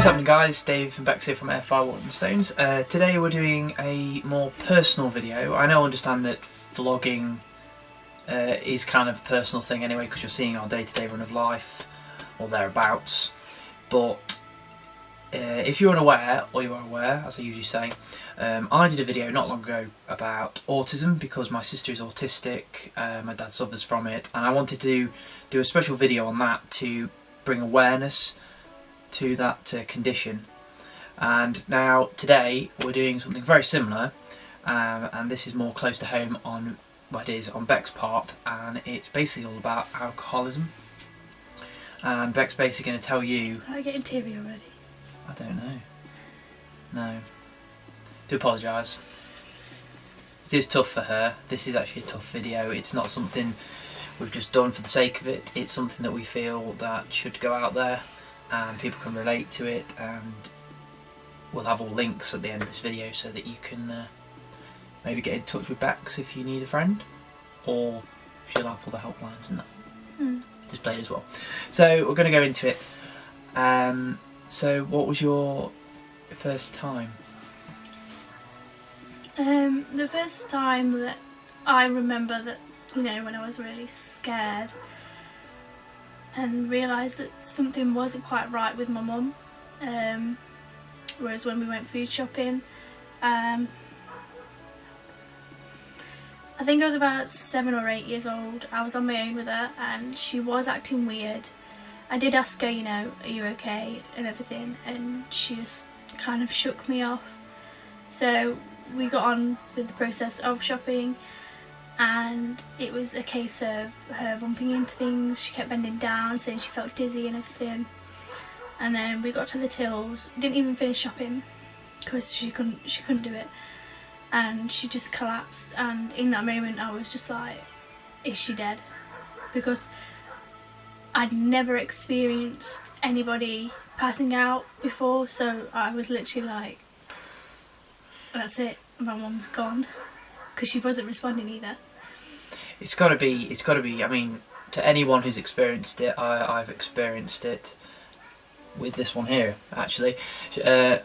What's happening, guys? Dave and Bex here from Awarness. Today we're doing a more personal video. I understand that vlogging is kind of a personal thing anyway, because you're seeing our day-to-day run of life or thereabouts. But if you're unaware, or you are aware, as I usually say, I did a video not long ago about autism because my sister is autistic, my dad suffers from it, and I wanted to do a special video on that to bring awareness to that condition. And now today we're doing something very similar, and this is more close to home on what it is on Beck's part, and it's basically all about alcoholism. And Beck's basically going to tell you... Am I getting teary already? I don't know. No. Do apologise. It is tough for her. This is actually a tough video. It's not something we've just done for the sake of it. It's something that we feel that should go out there and people can relate to it, and we'll have all links at the end of this video so that you can maybe get in touch with Bex if you need a friend, or she'll have all the helplines and that displayed as well. So we're going to go into it. So what was your first time? The first time that I remember that, you know, when I was really scared and realised that something wasn't quite right with my mum, whereas when we went food shopping, I think I was about 7 or 8 years old. I was on my own with her and she was acting weird. I did ask her, you know, are you okay and everything, and she just kind of shook me off. So we got on with the process of shopping, and it was a case of her bumping into things. She kept bending down, saying she felt dizzy and everything. And then we got to the tills, didn't even finish shopping because she couldn't do it, and she just collapsed. And in that moment I was just like, is she dead? Because I'd never experienced anybody passing out before, so I was literally like, that's it, my mum's gone, because she wasn't responding either. It's got to be, I mean, to anyone who's experienced it, I've experienced it with this one here, actually. For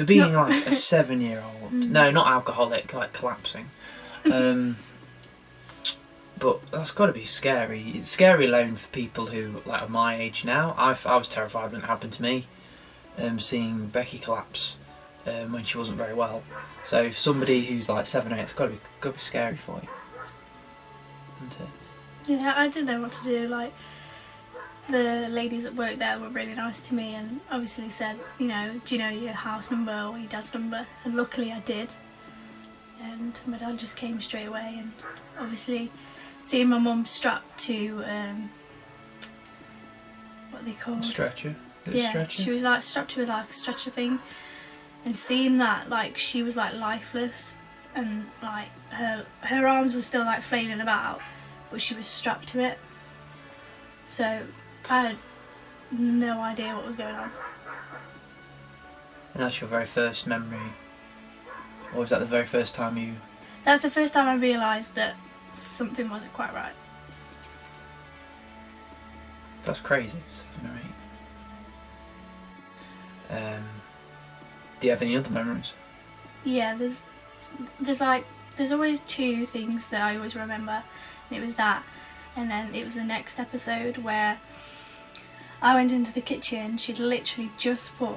being like a 7-year-old, no, not alcoholic, like collapsing. But that's got to be scary. It's scary alone for people who like are my age now. I was terrified when it happened to me, seeing Becky collapse when she wasn't very well. So if somebody who's like 7 or 8, it's got to be scary for you, isn't it? Yeah, I didn't know what to do. Like, the ladies that worked there were really nice to me and obviously said, you know, do you know your house number or your dad's number? And luckily I did. And my dad just came straight away, and obviously seeing my mum strapped to what are they called? Stretcher? Yeah, stretcher? she was like strapped to like a stretcher thing, and seeing that, like, she was like lifeless, and like her arms were still like flailing about, but she was strapped to it. So I had no idea what was going on. And that's your very first memory? Or was that the very first time you... That's the first time I realised that something wasn't quite right. That's crazy, 7 or 8. Do you have any other memories? Yeah, there's always 2 things that I always remember, and it was that, and then it was the next episode where I went into the kitchen. She'd literally just put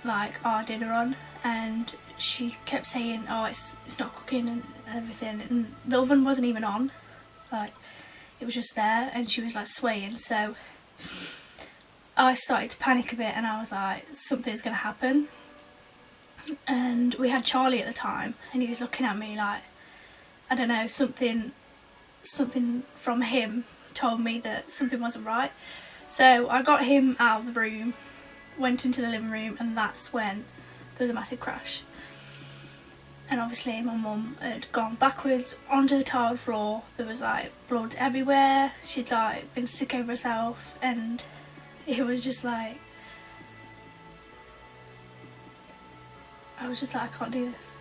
like our dinner on, and she kept saying, oh, it's not cooking and everything, and the oven wasn't even on, like it was just there, and she was like swaying. So I started to panic a bit, and I was like, something's gonna happen. And we had Charlie at the time, and he was looking at me like, I don't know, something from him told me that something wasn't right. So I got him out of the room, went into the living room, and that's when there was a massive crash. And obviously my mum had gone backwards onto the tiled floor. There was like blood everywhere. She'd like been sick over herself, and it was just like, I was just like, I can't do this.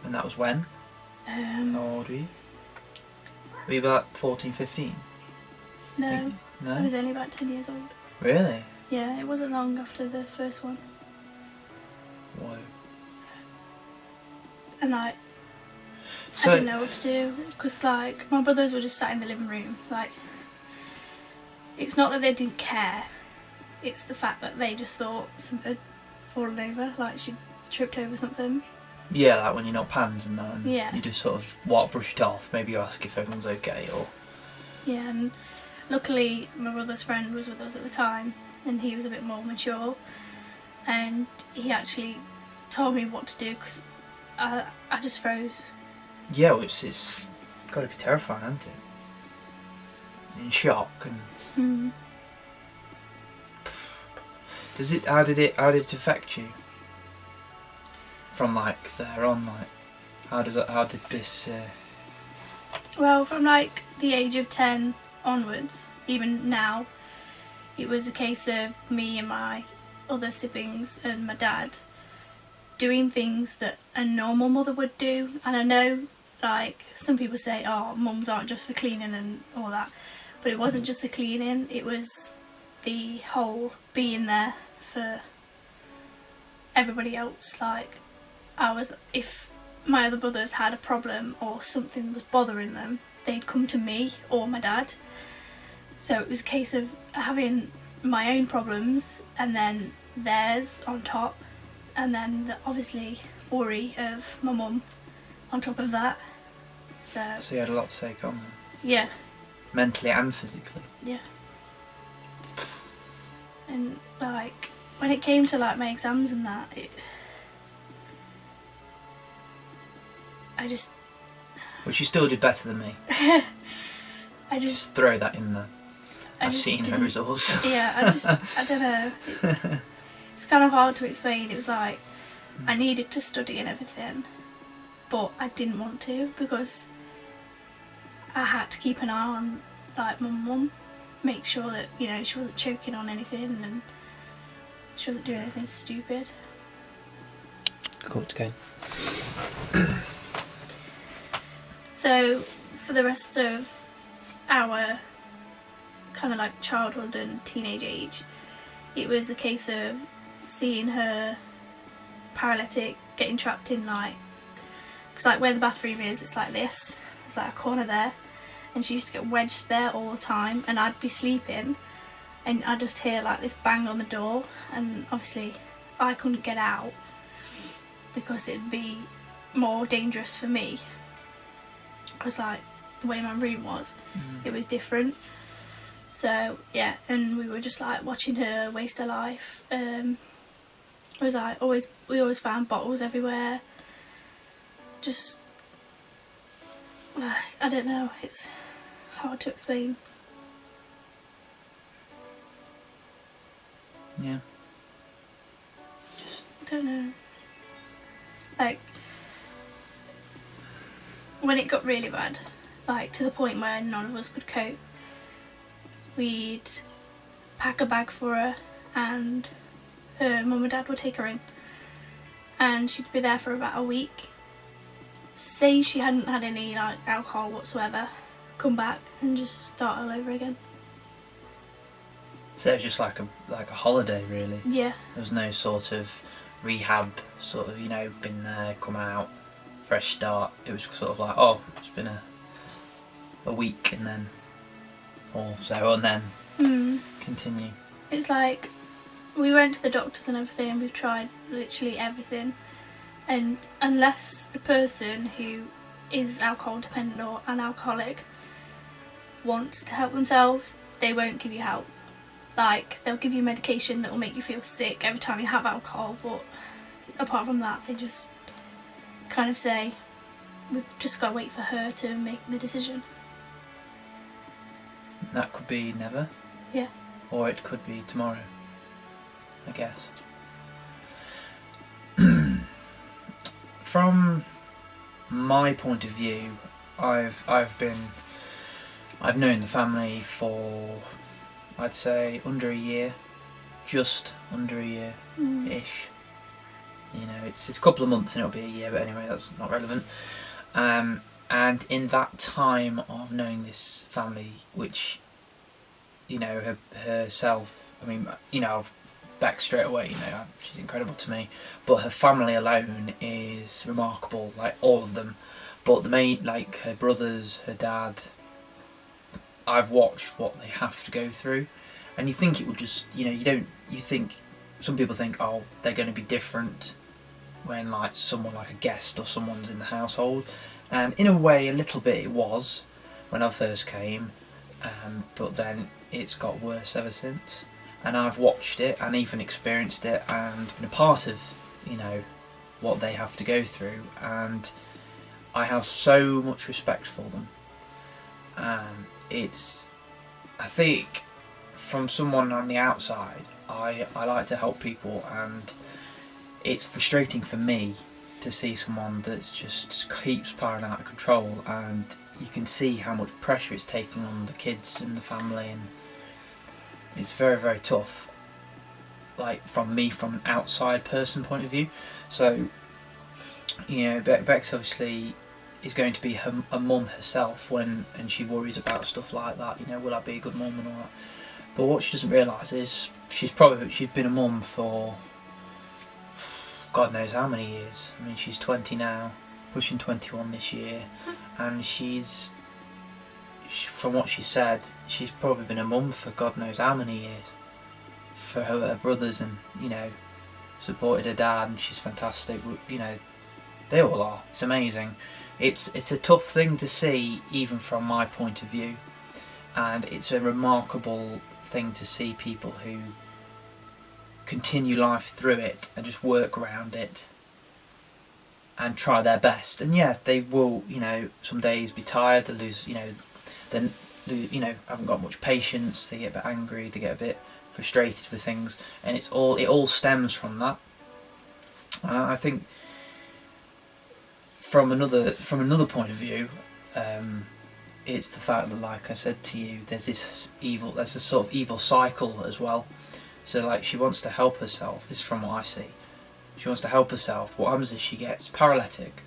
And that was when? How old were you? Were you about 14, 15? No, No? I was only about 10 years old. Really? Yeah, it wasn't long after the first one. Whoa. And like, So, I didn't know what to do, because like, my brothers were just sat in the living room. Like, it's not that they didn't care, it's the fact that they just thought something had fallen over, like she tripped over something. yeah, like when you're not panned and that, and Yeah. you just sort of brush it off. Maybe you ask if everyone's okay, or Yeah, and luckily my brother's friend was with us at the time, and he was a bit more mature, and he actually told me what to do, because I just froze. yeah, which is got to be terrifying, hasn't it? In shock. And how did it affect you? From like there on, like how did this? Well, from like the age of 10 onwards, even now, it was a case of me and my other siblings and my dad doing things that a normal mother would do. And I know, like, some people say, oh, mums aren't just for cleaning and all that, but it wasn't just the cleaning, it was the whole being there for everybody else. Like, if my other brothers had a problem or something was bothering them, they'd come to me or my dad. So it was a case of having my own problems and then theirs on top, and then the obviously worry of my mum on top of that. So you had a lot to take on, yeah. mentally and physically. Yeah. And like, when it came to like my exams and that, Which you still did better than me. I just Just throw that in there. I've seen her results. Yeah, I don't know. It's kind of hard to explain. It was like, I needed to study and everything, but I didn't want to, because I had to keep an eye on like my mum, make sure that, you know, she wasn't choking on anything and she wasn't doing anything stupid. Cool, it's going. So for the rest of our kind of like childhood and teenage age, it was a case of seeing her paralytic, getting trapped in like, because like where the bathroom is, it's like this, it's like a corner there, and she used to get wedged there all the time, and I'd be sleeping and I'd just hear like this bang on the door, and obviously I couldn't get out because it'd be more dangerous for me, because like the way my room was, it was different. So yeah, and we were just like watching her waste her life. It was like we always found bottles everywhere. Just I don't know, it's hard to explain. Yeah. I don't know. Like, when it got really bad, like to the point where none of us could cope, we'd pack a bag for her and her mum and dad would take her in, and she'd be there for about a week. Say she hadn't had any like alcohol whatsoever, come back and just start all over again. So it was just like a holiday, really. Yeah. There was no sort of rehab, sort of, you know, been there, come out, fresh start. It was sort of like, oh, it's been a week and then, or so, and then continue. It's like, we went to the doctors and everything, and we've tried literally everything, and unless the person who is alcohol dependent or an alcoholic wants to help themselves, they won't give you help. Like, they'll give you medication that will make you feel sick every time you have alcohol, but apart from that, they just kind of say, we've just got to wait for her to make the decision. That could be never. Yeah. Or it could be tomorrow, I guess. From my point of view, I've known the family for, I'd say, under a year, just under a year ish. You know, it's a couple of months and it'll be a year, but anyway, that's not relevant. And in that time of knowing this family, which, you know, herself I mean, you know, Beck straight away, you know, she's incredible to me, but her family alone is remarkable, like all of them. But the main, like her brothers, her dad, I've watched what they have to go through, and you think it would just, you know, you think, some people think, oh, they're going to be different when like someone like a guest or someone's in the household, and in a way a little bit it was when I first came, but then it's got worse ever since. And I've watched it and even experienced it and been a part of, you know, what they have to go through, and I have so much respect for them. I think from someone on the outside, I like to help people, and it's frustrating for me to see someone that's just keeps spiraling out of control, and you can see how much pressure it's taking on the kids and the family, and it's very, very tough, like from an outside person point of view. So, you know, Bex obviously is going to be a mum herself and she worries about stuff like that, you know, will I be a good mum and all that. But what she doesn't realise is she's been a mum for God knows how many years. I mean, she's 20 now, pushing 21 this year, and from what she said, she's probably been a mum for God knows how many years for her brothers, and, you know, supported her dad, and she's fantastic. You know, they all are. It's amazing. It's a tough thing to see, even from my point of view, and it's a remarkable thing to see people who continue life through it and just work around it and try their best. And yes, they will, you know, some days be tired, they lose, you know, then, you know, haven't got much patience, they get a bit angry, they get a bit frustrated with things, and it all stems from that. And I think from another point of view, it's the fact that, like I said to you, there's a sort of evil cycle as well. So like, she wants to help herself, this is from what I see, she wants to help herself. What happens is she gets paralytic,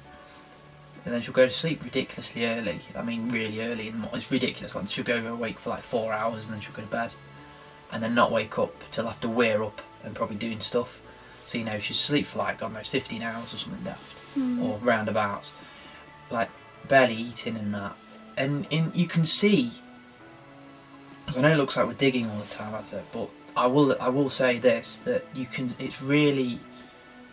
and then she'll go to sleep ridiculously early. I mean, really early, and it's ridiculous. Like, she'll be awake for like 4 hours, and then she'll go to bed, and then not wake up till after we're up and probably doing stuff. So, you know, she's asleep for like, God knows, 15 hours or something daft, or roundabouts, like barely eating and that. And you can see, because I know it looks like we're digging all the time at it, but I will say this, that it's really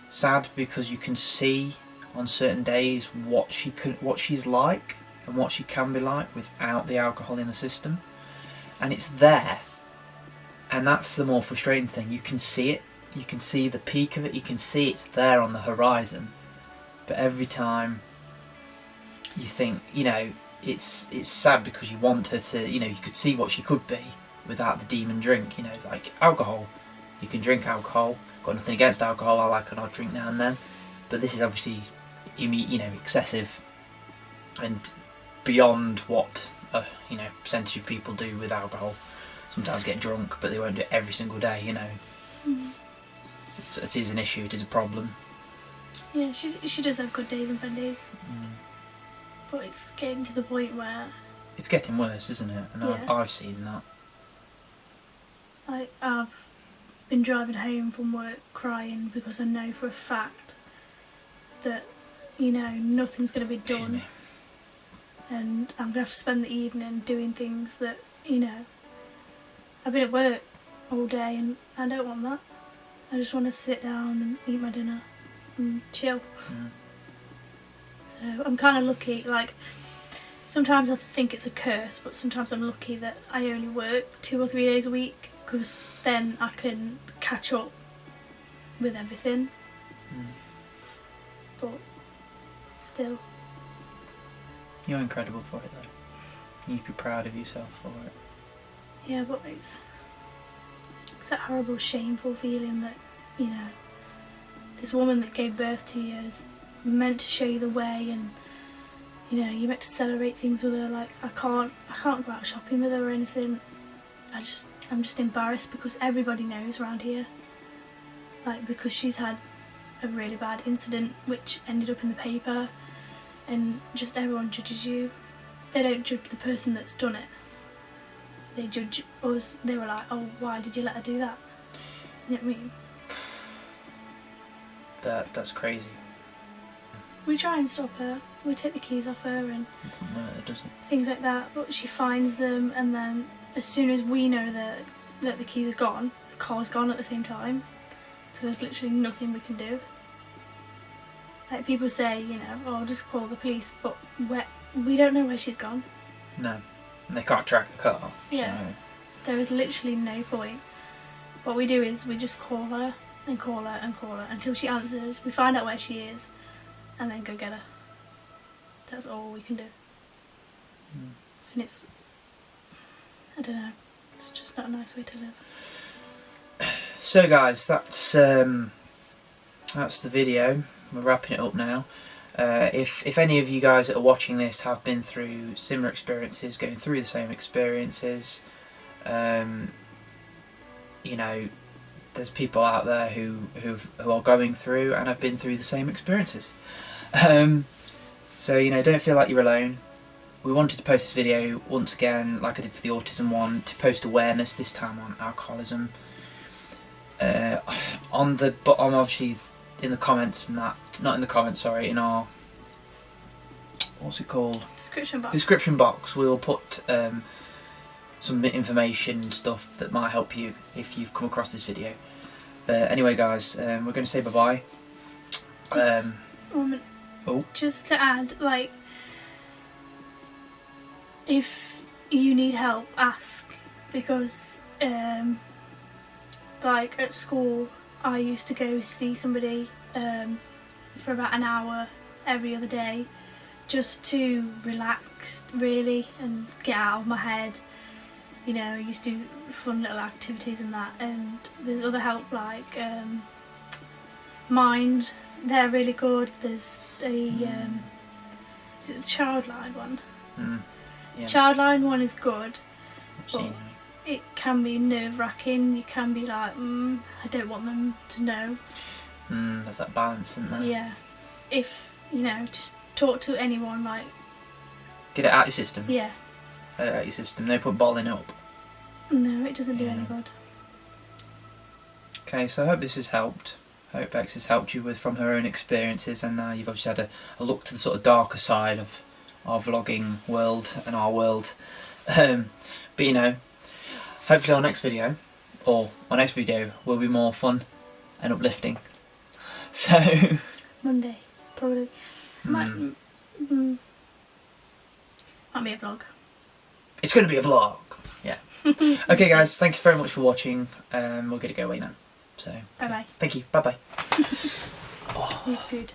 sad, because you can see on certain days what she's like and what she can be like without the alcohol in the system, and it's there, and that's the more frustrating thing. You can see it, you can see the peak of it, you can see it's there on the horizon, but every time you think, you know, it's sad, because you want her to, you know, you could see what she could be without the demon drink, you know, like alcohol. You can drink alcohol, got nothing against alcohol, I like an odd drink now and then, but this is obviously, you know, excessive and beyond what you know, percentage of people do with alcohol. Sometimes get drunk, but they won't do it every single day, you know. It is an issue, it is a problem. Yeah, she does have good days and bad days, but it's getting to the point where it's getting worse, isn't it? And yeah. I've seen that. I've been driving home from work crying, because I know for a fact that, you know, nothing's going to be done, and I'm going to have to spend the evening doing things that, you know, I've been at work all day and I don't want that. I just want to sit down and eat my dinner and chill. So I'm kind of lucky, like, sometimes I think it's a curse, but sometimes I'm lucky that I only work 2 or 3 days a week, because then I can catch up with everything. But still, you're incredible for it though. You need to be proud of yourself for it. Yeah, but it's that horrible, shameful feeling that, you know, this woman that gave birth to you is meant to show you the way, and, you know, you're meant to celebrate things with her. Like, I can't go out shopping with her or anything. I'm just embarrassed, because everybody knows around here, like, because she's had a really bad incident which ended up in the paper, and just everyone judges you. They don't judge the person that's done it. they judge us. They were like, oh, why did you let her do that? You know what I mean? That's crazy. We try and stop her. We take the keys off her and It doesn't matter, does it? things like that. But she finds them, and then as soon as we know that the keys are gone, the car's gone at the same time. So there's literally nothing we can do. Like people say, you know, oh, just call the police, but we don't know where she's gone. No. And they can't track a car. Yeah. So. There is literally no point. What we do is we just call her and call her and call her until she answers. We find out where she is and then go get her. That's all we can do. And it's, I don't know, it's just not a nice way to live. So guys, that's the video. We're wrapping it up now. If any of you guys that are watching this have been through similar experiences, going through the same experiences, you know, there's people out there who are going through and have been through the same experiences. So you know, don't feel like you're alone. We wanted to post this video once again, like I did for the autism one, to post awareness, this time on alcoholism. On the bottom, obviously, in the comments and that, not in the comments, sorry, in our, what's it called? Description box. We'll put some information and stuff that might help you if you've come across this video. Anyway guys, we're going to say bye bye. Just to add, like, if you need help, ask, because like at school I used to go see somebody for about an hour every other day just to relax really and get out of my head. You know, I used to do fun little activities and that, and there's other help like Mind, they're really good. There's a is it the Childline one? Yeah. Childline one is good. I've seen it can be nerve-wracking. You can be like, I don't want them to know. There's that balance, isn't there? Yeah. If, you know, just talk to anyone, like... Get it out of your system. Yeah. Get it out of your system. No point balling up. No, it doesn't do any good. Okay, so I hope this has helped. I hope Bex has helped you with from her own experiences, and you've obviously had a look to the sort of darker side of our vlogging world and our world. But you know, hopefully our next video, or our next video, will be more fun and uplifting. So Monday, probably. Might be a vlog. It's going to be a vlog. Yeah. Okay, guys. Thanks very much for watching. We're going to go away now. So. Bye bye. Thank you. Bye bye. Need food.